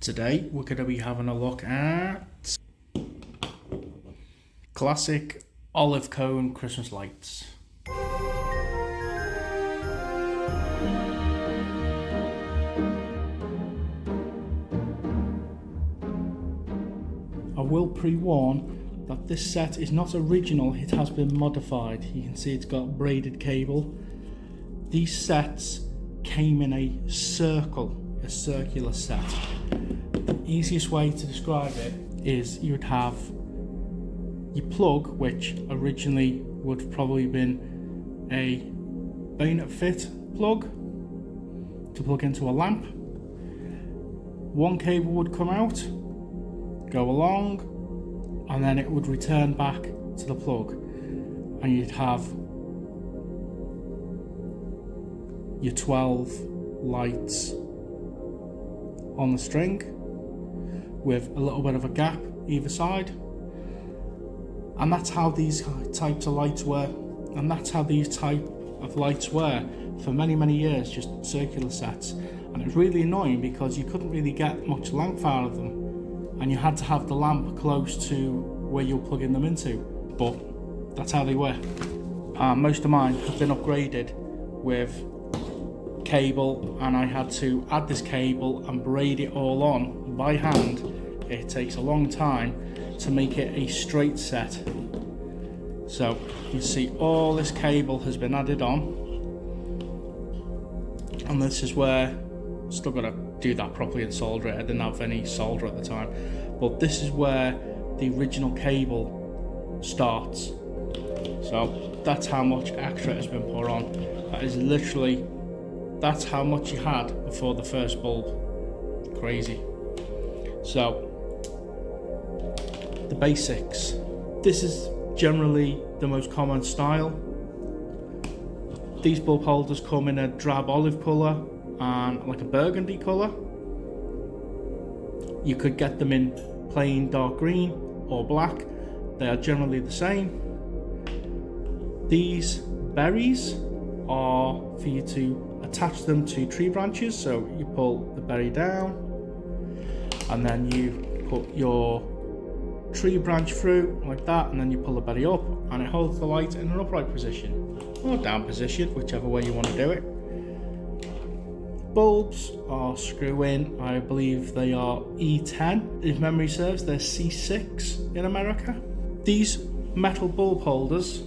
Today we're going to be having a look at classic olive cone Christmas lights. I will pre-warn that this set is not original, it has been modified. You can see it's got braided cable. These sets came in a circular set. The easiest way to describe it is you would have your plug, which originally would have probably been a bayonet fit plug to plug into a lamp. One cable would come out, go along, and then it would return back to the plug, and you'd have your 12 lights on the string with a little bit of a gap either side. And that's how these types of lights were, and that's how these type of lights were for many years, just circular sets. And it was really annoying because you couldn't really get much length out of them, and you had to have the lamp close to where you're plugging them into, but that's how they were. Most of mine have been upgraded with cable, and I had to add this cable and braid it all on by hand. It takes a long time to make it a straight set. So you see all this cable has been added on, and this is where still got to do that properly and solder it. I didn't have any solder at the time, but this is where the original cable starts. So that's how much extra has been put on. That is literally, that's how much you had before the first bulb. Crazy. So the basics. This is generally the most common style. These bulb holders come in a drab olive colour and like a burgundy colour. You could get them in plain dark green or black. They are generally the same. These berries are for you to attach them to tree branches. So you pull the berry down and then you put your tree branch through like that, and then you pull the berry up and it holds the light in an upright position or down position, whichever way you want to do it. Bulbs are screw in, I believe they are E10 if memory serves. They're C6 in America. These metal bulb holders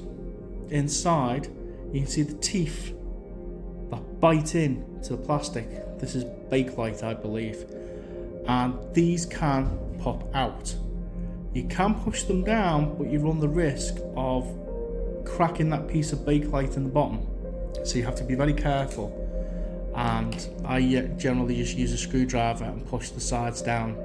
inside, you can see the teeth that bite in to the plastic. This is Bakelite, I believe, and these can pop out. You can push them down, but you run the risk of cracking that piece of Bakelite in the bottom. So you have to be very careful. And I generally just use a screwdriver and push the sides down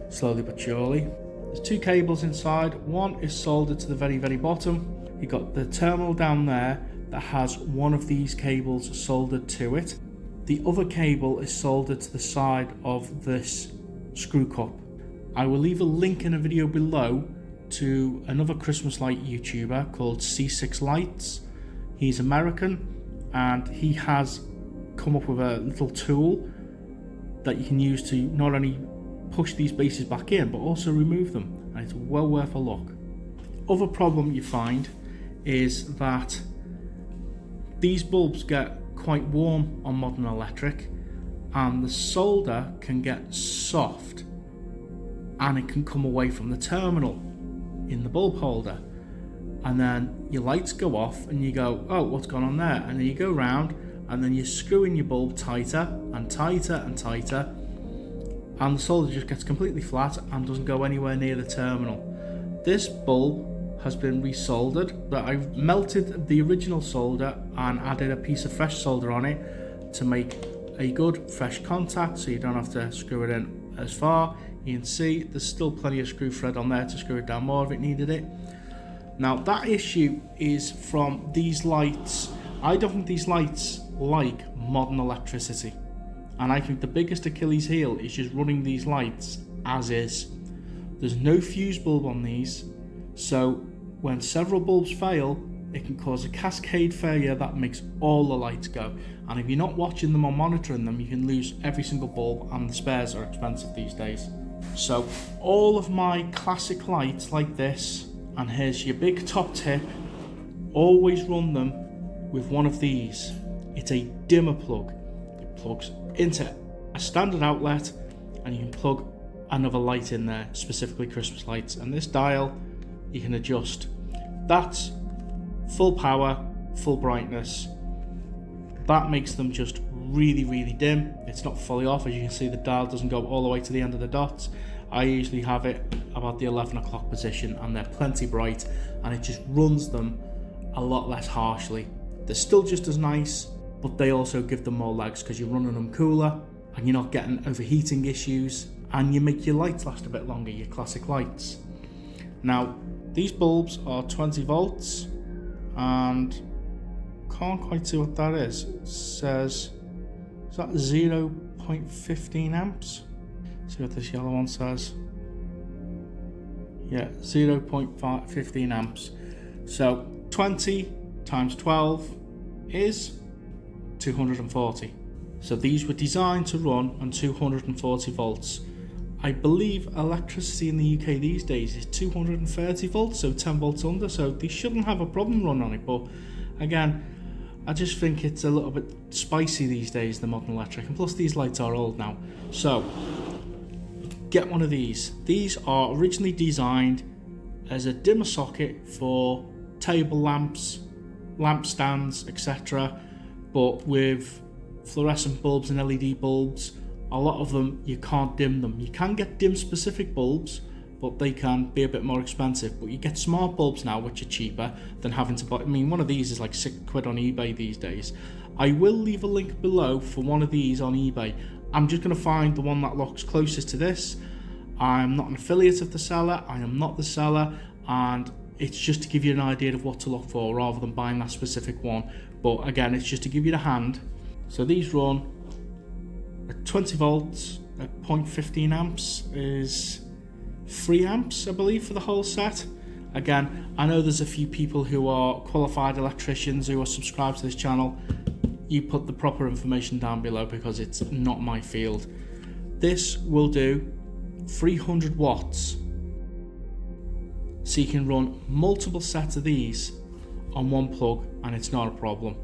slowly but surely. There's two cables inside. One is soldered to the very bottom. You've got the terminal down there that has one of these cables soldered to it. The other cable is soldered to the side of this screw cup. I will leave a link in a video below to another Christmas light YouTuber called C6 Lights. He's American, and he has come up with a little tool that you can use to not only push these bases back in but also remove them, and it's well worth a look. Other problem you find is that these bulbs get quite warm on modern electric, and the solder can get soft and it can come away from the terminal in the bulb holder, and then your lights go off and you go, oh, what's gone on there? And then you go round and then you're screwing your bulb tighter and tighter and tighter, and the solder just gets completely flat and doesn't go anywhere near the terminal. This bulb has been resoldered, but I've melted the original solder and added a piece of fresh solder on it to make a good fresh contact, so you don't have to screw it in as far. You can see there's still plenty of screw thread on there to screw it down more if it needed it. Now that issue is from these lights. I don't think these lights like modern electricity, and I think the biggest Achilles heel is just running these lights as is. There's no fuse bulb on these, so when several bulbs fail, it can cause a cascade failure that makes all the lights go. And if you're not watching them or monitoring them, you can lose every single bulb, and the spares are expensive these days. So all of my classic lights like this, and here's your big top tip, always run them with one of these. It's a dimmer plug. It plugs into a standard outlet, and you can plug another light in there, specifically Christmas lights. And this dial you can adjust. That's full power, full brightness. That makes them just really, really dim. It's not fully off. As you can see, the dial doesn't go all the way to the end of the dots. I usually have it about the 11 o'clock position, and they're plenty bright, and it just runs them a lot less harshly. They're still just as nice, but they also give them more legs because you're running them cooler and you're not getting overheating issues, and you make your lights last a bit longer, your classic lights. Now, these bulbs are 20 volts, and can't quite see what that is. It says, is that 0.15 amps? See what this yellow one says. Yeah, 0.15 amps. So 20 times 12 is 240. So these were designed to run on 240 volts. I believe electricity in the UK these days is 230 volts, so 10 volts under, so they shouldn't have a problem running on it. But again, I just think it's a little bit spicy these days, the modern electric, and plus these lights are old now. So get one of these. These are originally designed as a dimmer socket for table lamps, lamp stands, etc. But with fluorescent bulbs and LED bulbs, a lot of them you can't dim them. You can get dim specific bulbs, but they can be a bit more expensive. But you get smart bulbs now, which are cheaper than having to buy. I mean, one of these is like £6 on eBay these days. I will leave a link below for one of these on eBay. I'm just going to find the one that looks closest to this. I'm not an affiliate of the seller, I am not the seller, and it's just to give you an idea of what to look for rather than buying that specific one. But again, it's just to give you the hand. So these run at 20 volts at 0.15 amps is 3 amps, I believe, for the whole set. Again, I know there's a few people who are qualified electricians who are subscribed to this channel. You put the proper information down below because it's not my field. This will do 300 watts. So you can run multiple sets of these on one plug and it's not a problem.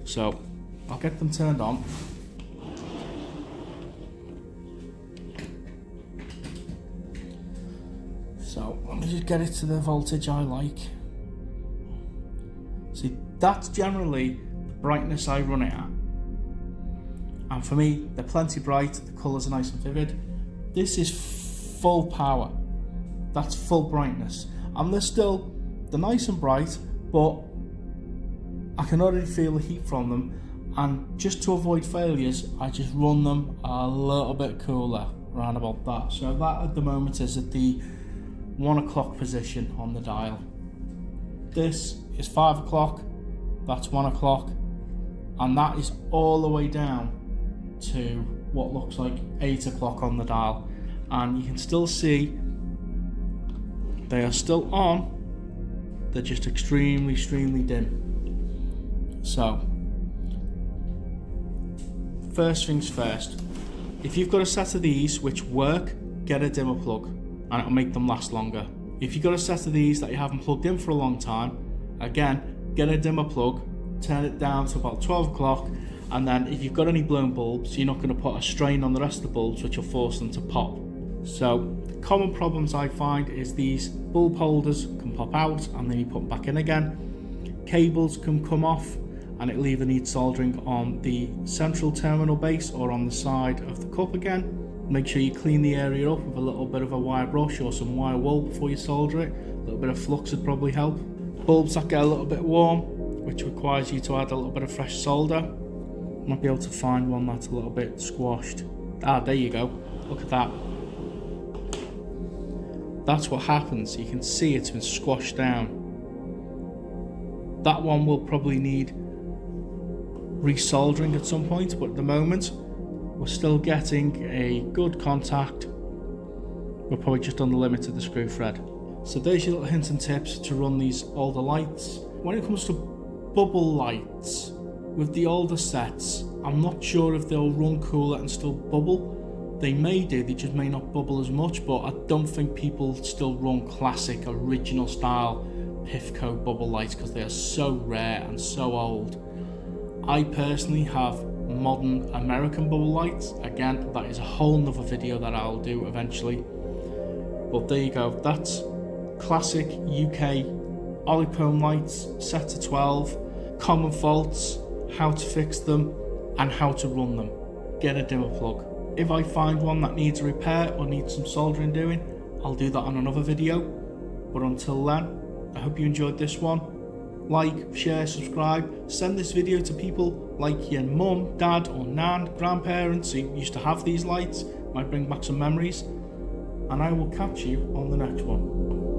So I'll get them turned on. So let me just get it to the voltage I like. See, that's generally the brightness I run it at. And for me, they're plenty bright, the colours are nice and vivid. This is full power. That's full brightness. And they're nice and bright, but I can already feel the heat from them. And just to avoid failures, I just run them a little bit cooler, around about that. So that at the moment is at the 1 o'clock position on the dial. This is 5 o'clock, that's 1 o'clock, and that is all the way down to what looks like 8 o'clock on the dial. And you can still see they are still on, they're just extremely dim. So first things first, if you've got a set of these which work, get a dimmer plug and it'll make them last longer. If you've got a set of these that you haven't plugged in for a long time, again, get a dimmer plug, turn it down to about 12 o'clock, and then if you've got any blown bulbs, you're not going to put a strain on the rest of the bulbs which will force them to pop. So common problems I find is these bulb holders can pop out and then you put them back in again. Cables can come off and it'll either need soldering on the central terminal base or on the side of the cup again. Make sure you clean the area up with a little bit of a wire brush or some wire wool before you solder it. A little bit of flux would probably help. Bulbs that get a little bit warm, which requires you to add a little bit of fresh solder. Might be able to find one that's a little bit squashed. Ah, there you go. Look at that. That's what happens. You can see it's been squashed down. That one will probably need resoldering at some point, but at the moment we're still getting a good contact. We're probably just on the limit of the screw thread. So there's your little hints and tips to run these older lights. When it comes to bubble lights, with the older sets, I'm not sure if they'll run cooler and still bubble. They may do, they just may not bubble as much, but I don't think people still run classic, original style Pifco bubble lights because they are so rare and so old. I personally have modern American bubble lights. Again, that is a whole nother video that I'll do eventually. But there you go, that's classic UK Olycomb lights set to 12, common faults, how to fix them and how to run them. Get a dimmer plug. If I find one that needs a repair or needs some soldering doing, I'll do that on another video. But until then, I hope you enjoyed this one. Like, share, subscribe, send this video to people like your mum, dad or nan, grandparents who used to have these lights, might bring back some memories, and I will catch you on the next one.